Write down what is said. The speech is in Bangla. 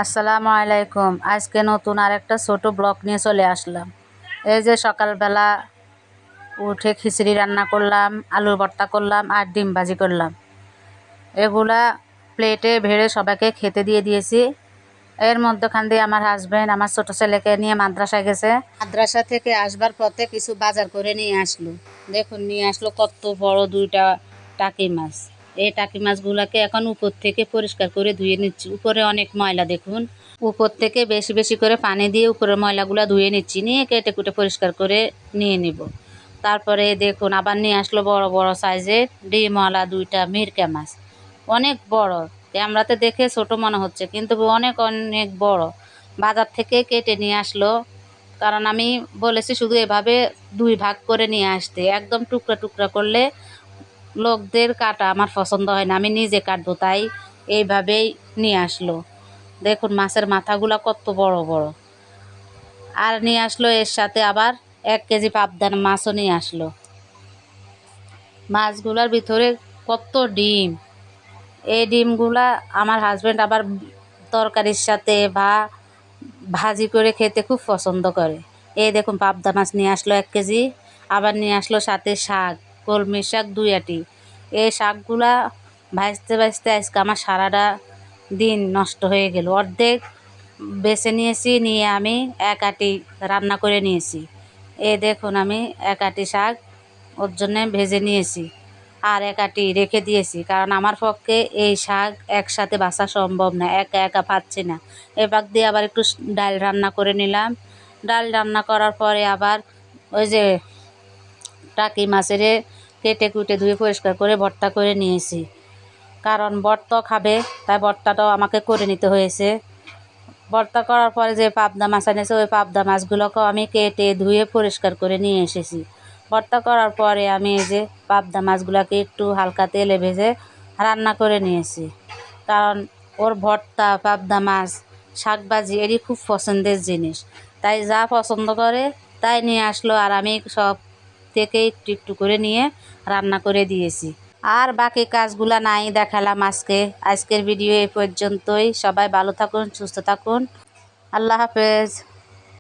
আসসালামু আলাইকুম। আজকে নতুন আরেকটা ছোট ব্লগ নিয়ে চলে আসলাম। এই যে সকালবেলা উঠে খিচুড়ি রান্না করলাম, আলুর ভর্তা করলাম আর ডিম ভাজি করলাম। এগুলা প্লেটে ভেড়ে সবাইকে খেতে দিয়ে দিয়েছি। এর মধ্যখান দিয়ে আমার হাজব্যান্ড আমার ছোট ছেলেকে নিয়ে মাদ্রাসায় গেছে। মাদ্রাসা থেকে আসবার পথে কিছু বাজার করে নিয়ে আসলো। দেখুন নিয়ে আসলো কত বড় দুইটা টাকি মাছ। এই টাকি মাছগুলোকে এখন উপর থেকে পরিষ্কার করে ধুয়ে নিচ্ছি। উপরে অনেক ময়লা দেখুন। উপর থেকে বেশি বেশি করে পানি দিয়ে উপরের ময়লাগুলো ধুয়ে নিচ্ছি, নিয়ে কেটে কুটে পরিষ্কার করে নিয়ে নিব। তারপরে দেখুন আবার নিয়ে আসলো বড় বড় সাইজের ডিমওয়ালা দুইটা মিরকা মাছ। অনেক বড়, ক্যামেরাতে দেখে ছোট মনে হচ্ছে কিন্তু অনেক অনেক বড়। বাজার থেকে কেটে নিয়ে আসলো, কারণ আমি বলেছি শুধু এভাবে দুই ভাগ করে নিয়ে আসতে, একদম টুকরা টুকরা করলে লোকদের কাটা আমার পছন্দ হয় না, আমি নিজে কাটবো, তাই এইভাবেই নিয়ে আসলো। দেখুন মাছের মাথাগুলো কত বড় বড়। আর নিয়ে আসলো এর সাথে আবার 1 কেজি পাবদার মাছও নিয়ে আসলো। মাছগুলার ভিতরে কত ডিম। এই ডিমগুলা আমার হাজব্যান্ড আবার তরকারির সাথে বা ভাজি করে খেতে খুব পছন্দ করে। এই দেখুন পাবদা মাছ নিয়ে আসলো 1 কেজি। আবার নিয়ে আসলো সাথে শাক, কলমি শাক 2 আটি। এই শাকগুলা ভাজতে ভাজতে আজকে আমার সারাটা দিন নষ্ট হয়ে গেল। অর্ধেক বেছে নিয়েছি, নিয়ে আমি 1 আটি রান্না করে নিয়েছি। এই দেখুন আমি 1 আটি শাক ওর জন্যে ভেজে নিয়েছি আর 1 আটি রেখে দিয়েছি, কারণ আমার পক্ষে এই শাক একসাথে বাছা সম্ভব না, একা একা পাচ্ছি না। এবার দিয়ে আবার একটু ডাল রান্না করে নিলাম। ডাল রান্না করার পরে আবার ওই যে টাকি মাছের কেটে কুটে ধুয়ে পরিষ্কার করে ভর্তা করে নিয়েছি, কারণ ভর্তা খাবে তাই ভর্তাটাও আমাকে করে নিতে হয়েছে। ভর্তা করার পরে যে পাবদা মাছ এনেছে ওই পাবদা মাছগুলোকেও আমি কেটে ধুয়ে পরিষ্কার করে নিয়ে এসেছি। ভর্তা করার পরে আমি এই যে পাবদা মাছগুলোকে একটু হালকা তেলে ভেজে রান্না করে নিয়েছি, কারণ ওর ভর্তা পাবদা মাছ শাকভাজি এরই খুব পছন্দের জিনিস। তাই যা পছন্দ করে তাই নিয়ে আসলো, আর আমি সব থেকে একটু একটু করে নিয়ে রান্না করে দিয়েছি। আর বাকি কাজগুলা নাই দেখালাম আজকে। আজকের ভিডিও এই পর্যন্তই। সবাই ভালো থাকুন, সুস্থ থাকুন। আল্লাহ হাফেজ।